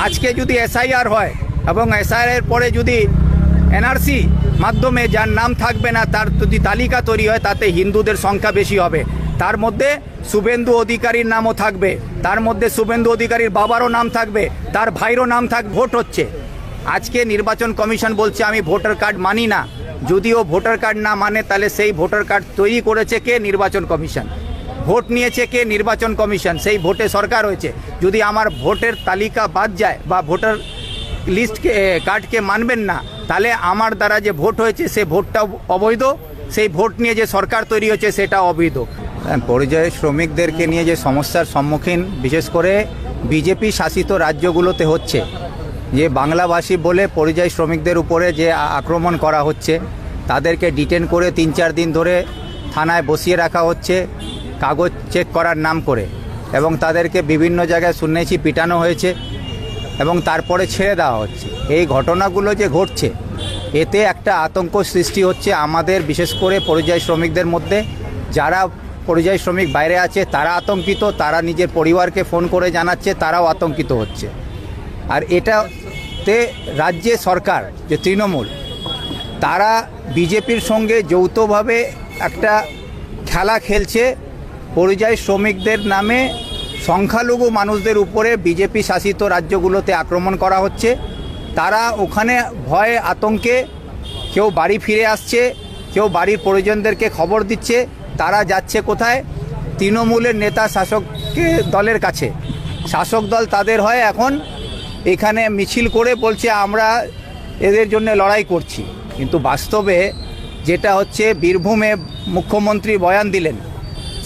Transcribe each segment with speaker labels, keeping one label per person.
Speaker 1: আজকে যদি এসআইআর হয় এবং এসআইআর পরে যদি এনআরসি মাধ্যমে যার নাম থাকবে না তার যদি তালিকা তৈরি হয় তাতে হিন্দুদের সংখ্যা বেশি হবে। তার মধ্যে শুভেন্দু অধিকারীর নামও থাকবে, তার মধ্যে শুভেন্দু অধিকারীর বাবারও নাম থাকবে, তার ভাইরও নাম থাকবে। ভোট হচ্ছে, আজকে নির্বাচন কমিশন বলছে আমি ভোটার কার্ড মানি না। যদিও ভোটার কার্ড না মানে তাহলে সেই ভোটার কার্ড তৈরি করেছে কে? নির্বাচন কমিশন। ভোট নিয়েছে কে? নির্বাচন কমিশন। সেই ভোটে সরকার হয়েছে। যদি আমার ভোটের তালিকা বাদ যায় বা ভোটার লিস্টকে কার্ডকে মানবেন না, তাহলে আমার দ্বারা যে ভোট হয়েছে সে ভোটটাও অবৈধ, সেই ভোট নিয়ে যে সরকার তৈরি হয়েছে সেটা অবৈধ। পরিযায়ী শ্রমিকদেরকে নিয়ে যে সমস্যার সম্মুখীন বিশেষ করে বিজেপি শাসিত রাজ্যগুলোতে হচ্ছে, যে বাংলাভাষী বলে পরিযায়ী শ্রমিকদের উপরে যে আক্রমণ করা হচ্ছে, তাদেরকে ডিটেন করে 3-4 দিন ধরে থানায় বসিয়ে রাখা হচ্ছে কাগজ চেক করার নাম করে, এবং তাদেরকে বিভিন্ন জায়গায় শুনেছি পিটানো হয়েছে এবং তারপরে ছেড়ে দেওয়া হচ্ছে। এই ঘটনাগুলো যে ঘটছে এতে একটা আতঙ্ক সৃষ্টি হচ্ছে আমাদের, বিশেষ করে পরিযায়ী শ্রমিকদের মধ্যে। যারা পরিযায়ী শ্রমিক বাইরে আছে তারা আতঙ্কিত, তারা নিজের পরিবারকে ফোন করে জানাচ্ছে, তারাও আতঙ্কিত হচ্ছে। আর এটাতে রাজ্যে সরকার যে তৃণমূল, তারা বিজেপির সঙ্গে যৌথভাবে একটা খেলা খেলছে। পরিযায়ী শ্রমিকদের নামে সংখ্যালঘু মানুষদের উপরে বিজেপি শাসিত রাজ্যগুলোতে আক্রমণ করা হচ্ছে। তারা ওখানে ভয়ে আতঙ্কে কেউ বাড়ি ফিরে আসছে, কেউ বাড়ির পরিজনদেরকে খবর দিচ্ছে। তারা যাচ্ছে কোথায়? তৃণমূলের নেতা শাসক দলের কাছে। শাসক দল তাদের হয় এখন এখানে মিছিল করে বলছে আমরা এদের জন্য লড়াই করছি, কিন্তু বাস্তবে যেটা হচ্ছে, বীরভূমে মুখ্যমন্ত্রী বয়ান দিলেন,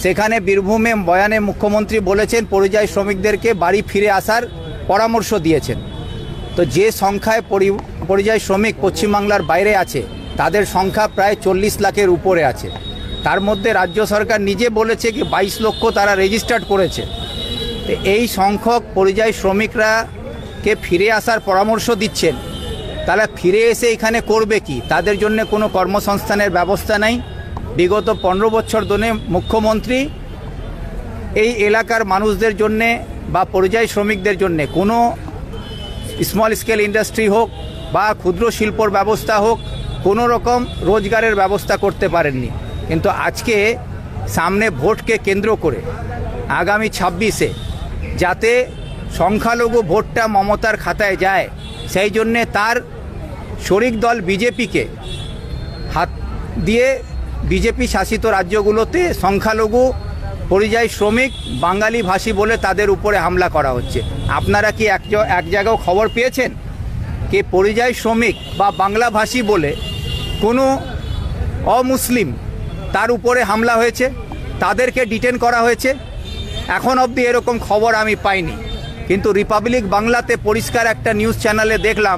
Speaker 1: সেখানে বীরভূমে বয়ানে মুখ্যমন্ত্রী বলেছেন পরিযায়ী শ্রমিকদেরকে বাড়ি ফিরে আসার পরামর্শ দিয়েছেন। তো যে সংখ্যায় পরিযায়ী শ্রমিক পশ্চিমবাংলার বাইরে আছে তাদের সংখ্যা প্রায় 40 লাখের উপরে আছে। তার মধ্যে রাজ্য সরকার নিজে বলেছে কি 22 লক্ষ তারা রেজিস্টার্ড করেছে। তো এই সংখ্যক পরিযায়ী শ্রমিকরাকে ফিরে আসার পরামর্শ দিচ্ছেন, তারা ফিরে এসে এখানে করবে কি? তাদের জন্য কোনো কর্মসংস্থানের ব্যবস্থা নাই। বিগত 15 বছর ধরে মুখ্যমন্ত্রী এই এলাকার মানুষদের জন্যে বা পরিযায়ী শ্রমিকদের জন্যে কোনো স্মল স্কেল ইন্ডাস্ট্রি হোক বা ক্ষুদ্র শিল্পর ব্যবস্থা হোক, কোনো রকম রোজগারের ব্যবস্থা করতে পারেননি। কিন্তু আজকে সামনে ভোটকে কেন্দ্র করে আগামী 26-এ যাতে সংখ্যালঘু ভোটটা মমতার খাতায় যায়, সেই জন্যে তার শরিক দল বিজেপিকে হাত দিয়ে বিজেপি শাসিত রাজ্যগুলোতে সংখ্যালঘু পরিযায়ী শ্রমিক বাঙালি ভাষী বলে তাদের উপরে হামলা করা হচ্ছে। আপনারা কি এক জায়গাও খবর পেয়েছেন কি পরিযায়ী শ্রমিক বা বাংলা ভাষী বলে কোনো অমুসলিম তার উপরে হামলা হয়েছে, তাদেরকে ডিটেন করা হয়েছে? এখন অবধি এরকম খবর আমি পাইনি। কিন্তু রিপাবলিক বাংলাতে পরিষ্কার একটা নিউজ চ্যানেলে দেখলাম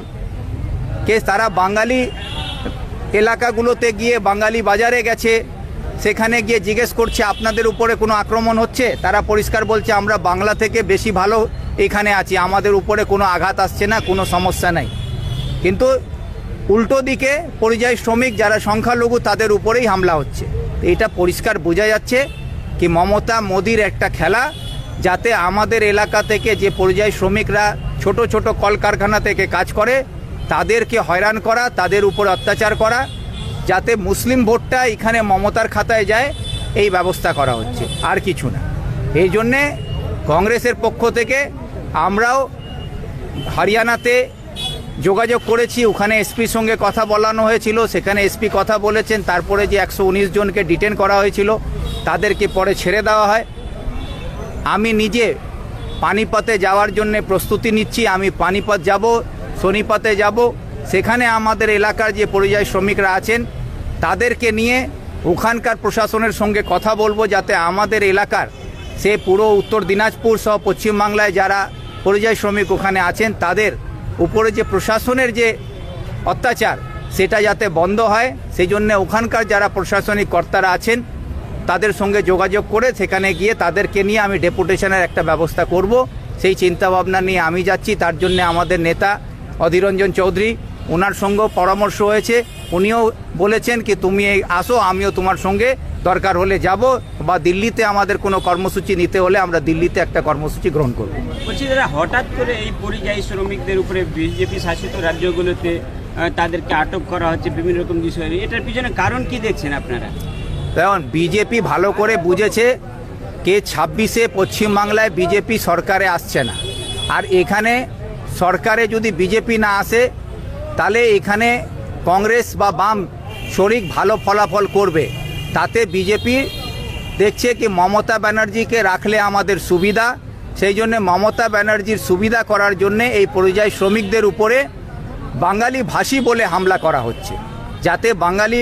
Speaker 1: কে তারা বাঙালি এলাকাগুলোতে গিয়ে বাঙালি বাজারে গেছে, সেখানে গিয়ে জিজ্ঞেস করছে আপনাদের উপরে কোনো আক্রমণ হচ্ছে? তারা পরিষ্কার বলছে আমরা বাংলা থেকে বেশি ভালো এখানে আছি, আমাদের উপরে কোনো আঘাত আসছে না, কোনো সমস্যা নাই। কিন্তু উল্টো দিকে পরিযায়ী শ্রমিক যারা সংখ্যালঘু তাদের উপরেই হামলা হচ্ছে। এটা পরিষ্কার বোঝা যাচ্ছে কি মমতা মোদির একটা খেলা, যাতে আমাদের এলাকা থেকে যে পরিযায়ী শ্রমিকরা ছোট ছোট কলকারখানা থেকে কাজ করে তাদেরকে হয়রান করা, তাদের উপর অত্যাচার করা, যাতে মুসলিম ভোটটা এখানে মমতার খাতায় যায়, এই ব্যবস্থা করা হচ্ছে, আর কিছু না। এই জন্যে কংগ্রেসের পক্ষ থেকে আমরাও হরিয়ানাতে যোগাযোগ করেছি, ওখানে এসপির সঙ্গে কথা বলানো হয়েছিল, সেখানে এসপি কথা বলেছেন। তারপরে যে 119 জনকে ডিটেন করা হয়েছিল তাদেরকে পরে ছেড়ে দেওয়া হয়। আমি নিজে পানিপথে যাওয়ার জন্য প্রস্তুতি নিচ্ছি। আমি পানিপথ যাব, সোনিপথে যাব, সেখানে আমাদের এলাকার যে পরিযায়ী শ্রমিকরা আছেন তাদেরকে নিয়ে ওখানকার প্রশাসনের সঙ্গে কথা বলবো, যাতে আমাদের এলাকার সে পুরো উত্তর দিনাজপুর সহ পশ্চিমবাংলায় যারা পরিযায়ী শ্রমিক ওখানে আছেন তাদের উপরে যে প্রশাসনের যে অত্যাচার সেটা যাতে বন্ধ হয়, সেই জন্য ওখানকার যারা প্রশাসনিক কর্তারা আছেন তাদের সঙ্গে যোগাযোগ করে সেখানে গিয়ে তাদেরকে নিয়ে আমি ডেপুটেশনের একটা ব্যবস্থা করব। সেই চিন্তাভাবনা নিয়ে আমি যাচ্ছি। তার জন্য আমাদের নেতা অধীর রঞ্জন চৌধুরী ওনার সঙ্গেও পরামর্শ হয়েছে, উনিও বলেছেন কি তুমি আসো, আমিও তোমার সঙ্গে দরকার হলে যাব, বা দিল্লিতে আমাদের কোনো কর্মসূচি নিতে হলে আমরা দিল্লিতে একটা কর্মসূচি গ্রহণ করব।
Speaker 2: বলছি দাদা, হঠাৎ করে এই পরিযায়ী শ্রমিকদের উপরে বিজেপি শাসিত রাজ্যগুলোতে তাদেরকে আটক করা হচ্ছে বিভিন্ন রকম বিষয়, এটার পিছনে কারণ কি দেখছেন আপনারা?
Speaker 1: দেখুন, বিজেপি ভালো করে বুঝেছে কে 26-এ পশ্চিমবাংলায় বিজেপি সরকারে আসছে না, আর এখানে সরকারে যদি বিজেপি না আসে তাহলে এখানে কংগ্রেস বা বাম শরিক ভালো ফলাফল করবে। তাতে বিজেপি দেখছে কি মমতা ব্যানার্জিকে রাখলে আমাদের সুবিধা, সেই জন্য মমতা ব্যানার্জির সুবিধা করার জন্যে এই পরিযায়ী শ্রমিকদের উপরে বাঙালি ভাষী বলে হামলা করা হচ্ছে, যাতে বাঙালি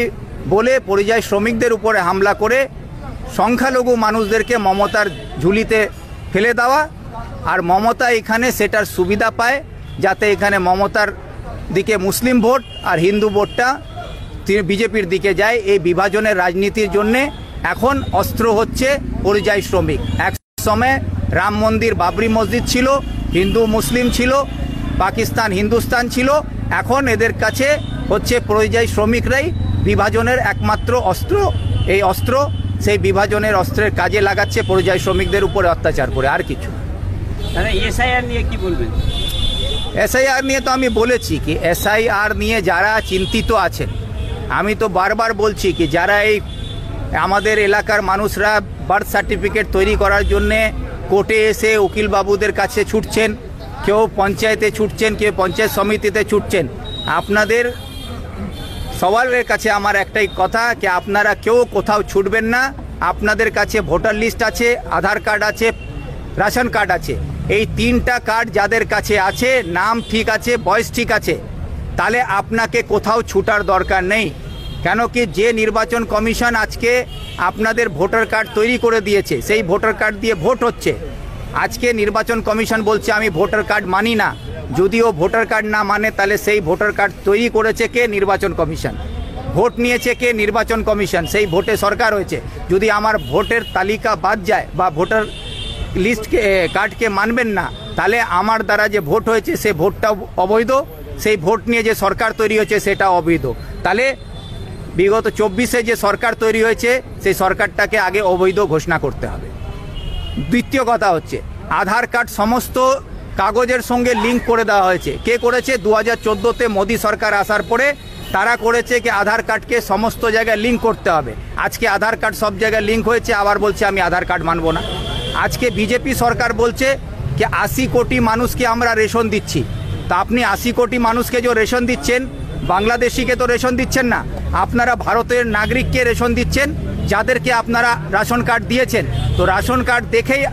Speaker 1: বলে পরিযায়ী শ্রমিকদের উপরে হামলা করে সংখ্যালঘু মানুষদেরকে মমতার ঝুলিতে ফেলে দেওয়া, আর মমতা এখানে সেটার সুবিধা পায়, যাতে এখানে মমতার দিকে মুসলিম ভোট আর হিন্দু ভোটটা বিজেপির দিকে যায়। এই বিভাজনের রাজনীতির জন্যে এখন অস্ত্র হচ্ছে পরিযায়ী শ্রমিক। এক সময় রাম মন্দির বাবরি মসজিদ ছিল, হিন্দু মুসলিম ছিল, পাকিস্তান হিন্দুস্তান ছিল, এখন এদের কাছে হচ্ছে পরিযায়ী শ্রমিকরাই বিভাজনের একমাত্র অস্ত্র। এই অস্ত্র সেই বিভাজনের অস্ত্রের কাজে লাগাচ্ছে পরিযায়ী শ্রমিকদের উপরে অত্যাচার করে, আর কিছু।
Speaker 2: দাদা, এসআইআর নিয়ে কি বলবেন?
Speaker 1: এসআইআর নিয়ে তো আমি বলেছি কি এসআইআর নিয়ে যারা চিন্তিত আছেন, আমি তো বারবার বলছি কি যারা এই আমাদের এলাকার মানুষরা বার্থ সার্টিফিকেট তৈরি করার জন্যে কোর্টে এসে উকিল বাবুদের কাছে ছুটছেন, কেউ পঞ্চায়েতে ছুটছেন, কেউ পঞ্চায়েত সমিতিতে ছুটছেন, আপনাদের সবার কাছে আমার একটাই কথা কি আপনারা কেউ কোথাও ছুটবেন না। আপনাদের কাছে ভোটার লিস্ট আছে, আধার কার্ড আছে, রেশন কার্ড আছে, এই 3টা কার্ড যাদের কাছে আছে, নাম ঠিক আছে, বয়স ঠিক আছে, তাহলে আপনাকে কোথাও ছুটার দরকার নেই। কেন কি যে নির্বাচন কমিশন আজকে আপনাদের ভোটার কার্ড তৈরি করে দিয়েছে, সেই ভোটার কার্ড দিয়ে ভোট হচ্ছে। আজকে নির্বাচন কমিশন বলছে আমি ভোটার কার্ড মানি না, যদিও ভোটার কার্ড না মানে তাহলে সেই ভোটার কার্ড তৈরি করেছে কে? নির্বাচন কমিশন। ভোট নিয়েছে কে? নির্বাচন কমিশন। সেই ভোটে সরকার হয়েছে। যদি আমার ভোটের তালিকা বাদ যায় বা ভোটার লিস্টকে কার্ডকে মানবেন না, তাহলে আমার দ্বারা যে ভোট হয়েছে সে ভোটটাও অবৈধ, সেই ভোট নিয়ে যে সরকার তৈরি হয়েছে সেটা অবৈধ। তাহলে বিগত 24-এ যে সরকার তৈরি হয়েছে সেই সরকারটাকে আগে অবৈধ ঘোষণা করতে হবে। দ্বিতীয় কথা হচ্ছে আধার কার্ড সমস্ত কাগজের সঙ্গে লিঙ্ক করে দেওয়া হয়েছে। কে করেছে? 2014-তে মোদী সরকার আসার পরে তারা করেছে কি আধার কার্ডকে সমস্ত জায়গায় লিঙ্ক করতে হবে। আজকে আধার কার্ড সব জায়গায় লিঙ্ক হয়েছে, আবার বলছে আমি আধার কার্ড মানব না। আজকে বিজেপি সরকার বলছে কি 80 কোটি মানুষকে আমরা রেশন দিচ্ছি। তা আপনি 80 কোটি মানুষকে যে রেশন দিচ্ছেন, বাংলাদেশিকে তো রেশন দিচ্ছেন না, আপনারা ভারতের নাগরিককে রেশন দিচ্ছেন, যাদেরকে আপনারা রেশন কার্ড দিয়েছেন। তো রেশন কার্ড দেখেই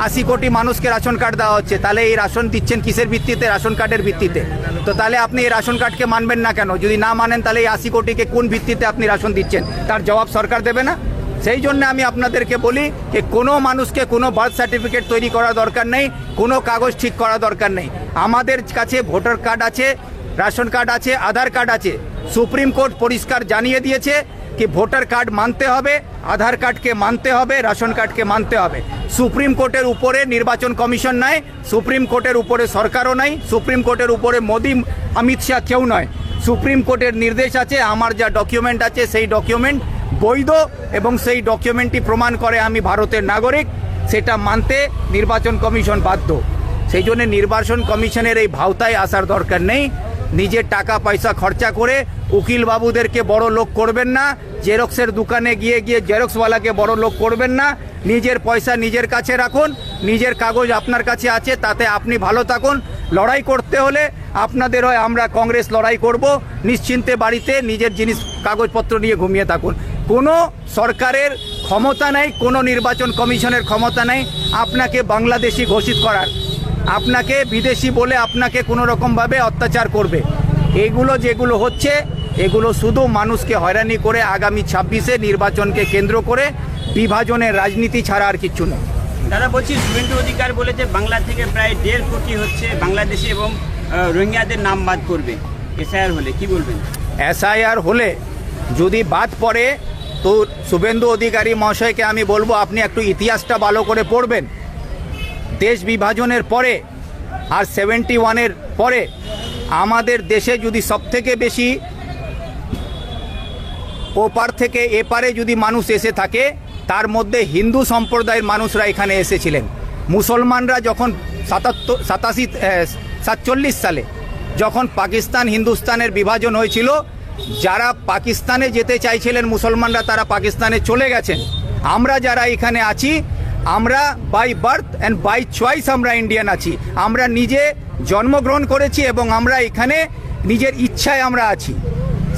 Speaker 1: 80 কোটি মানুষকে রেশন কার্ড দেওয়া হচ্ছে। তাহলে এই রেশন দিচ্ছেন কিসের ভিত্তিতে? রেশন কার্ডের ভিত্তিতে। তো তাহলে আপনি এই রেশন কার্ডকে মানবেন না কেন? যদি না মানেন তাহলে এই 80 কোটিকে কোন ভিত্তিতে আপনি রেশন দিচ্ছেন তার জবাব সরকার দেবে না? সেই জন্য আমি আপনাদেরকে বলি যে কোনো মানুষকে কোনো বার্থ সার্টিফিকেট তৈরি করা দরকার নেই, কোনো কাগজ ঠিক করা দরকার নেই। আমাদের কাছে ভোটার কার্ড আছে, রেশন কার্ড আছে, আধার কার্ড আছে। সুপ্রিম কোর্ট পরিষ্কার জানিয়ে দিয়েছে কি ভোটার কার্ড মানতে হবে, আধার কার্ডকে মানতে হবে, রেশন কার্ডকে মানতে হবে। সুপ্রিম কোর্টের উপরে নির্বাচন কমিশন নয়, সুপ্রিম কোর্টের উপরে সরকারও নাই, সুপ্রিম কোর্টের উপরে মোদি অমিত শাহ কেউ নয়। সুপ্রিম কোর্টের নির্দেশ আছে, আমার যা ডকুমেন্ট আছে সেই ডকুমেন্ট বৈধ এবং সেই ডকুমেন্টটি প্রমাণ করে আমি ভারতের নাগরিক, সেটা মানতে নির্বাচন কমিশন বাধ্য। সেই জন্য নির্বাচন কমিশনের এই ভাওতায় আসার দরকার নেই। নিজের টাকা পয়সা খরচা করে উকিল বাবুদেরকে বড় লোক করবেন না, জেরক্সের দোকানে গিয়ে গিয়ে জেরক্সওয়ালাকে বড় লোক করবেন না। নিজের পয়সা নিজের কাছে রাখুন, নিজের কাগজ আপনার কাছে আছে, তাতে আপনি ভালো থাকুন। লড়াই করতে হলে আপনাদের হয় আমরা কংগ্রেস লড়াই করব, নিশ্চিন্তে বাড়িতে নিজের জিনিস কাগজপত্র নিয়ে ঘুমিয়ে থাকুন। কোনো সরকারের ক্ষমতা নেই, কোনো নির্বাচন কমিশনের ক্ষমতা নেই আপনাকে বাংলাদেশি ঘোষিত করার, আপনাকে বিদেশি বলে আপনাকে কোনো রকমভাবে অত্যাচার করবে। এগুলো যেগুলো হচ্ছে এগুলো শুধু মানুষকে হয়রানি করে আগামী 26-এ নির্বাচনকে কেন্দ্র করে বিভাজনের রাজনীতি ছাড়া আর কিছু নয়।
Speaker 2: দাদা বলছি, শুভেন্দু অধিকার বলেছে বাংলা থেকে প্রায় 1.5 কোটি হচ্ছে বাংলাদেশি এবং রোহিঙ্গাদের নাম বাদ করবে এসআইআর হলে, কি বলবেন?
Speaker 1: এসআইআর হলে যদি বাদ পড়ে তো শুভেন্দু অধিকারী মহাশয়কে আমি বলবো আপনি একটু ইতিহাসটা ভালো করে পড়বেন। দেশ বিভাজনের পরে আর 71-এর পরে আমাদের দেশে যদি সবথেকে বেশি ওপার থেকে এপারে যদি মানুষ এসে থাকে তার মধ্যে হিন্দু সম্প্রদায়ের মানুষরা এখানে এসেছিলেন। মুসলমানরা যখন 47 সালে যখন পাকিস্তান হিন্দুস্তানের বিভাজন হয়েছিল, যারা পাকিস্তানে যেতে চাইছিলেন মুসলমানরা তারা পাকিস্তানে চলে গেছেন। আমরা যারা এখানে আছি আমরা by birth and by choice আমরা ইন্ডিয়ান আছি। আমরা নিজে জন্মগ্রহণ করেছি এবং আমরা এখানে নিজের ইচ্ছায় আমরা আছি,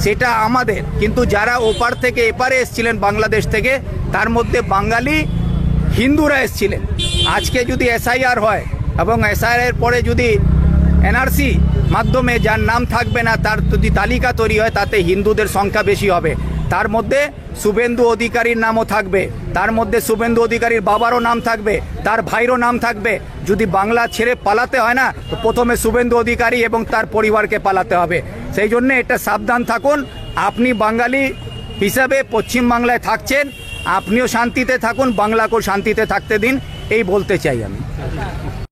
Speaker 1: সেটা আমাদের। কিন্তু যারা ওপার থেকে এপারে এসেছিলেন বাংলাদেশ থেকে তার মধ্যে বাঙালি হিন্দুরা এসেছিলেন। আজকে যদি এসআইআর হয় এবং এসআইআর পরে যদি এনআরসি মাধ্যমে যার নাম থাকবে না তার যদি তালিকা তৈরি হয় তাতে হিন্দুদের সংখ্যা বেশি হবে। তার মধ্যে শুভেন্দু অধিকারীর নামও থাকবে, তার মধ্যে শুভেন্দু অধিকারীর বাবারও নাম থাকবে, তার ভাইরও নাম থাকবে। যদি বাংলা ছেড়ে পালাতে হয় না তো প্রথমে শুভেন্দু অধিকারী এবং তার পরিবারকে পালাতে হবে। সেই জন্য এটা সাবধান থাকুন। আপনি বাঙালি হিসাবে পশ্চিমবাংলায় থাকছেন, আপনিও শান্তিতে থাকুন, বাংলাকেও শান্তিতে থাকতে দিন, এই বলতে চাই আমি।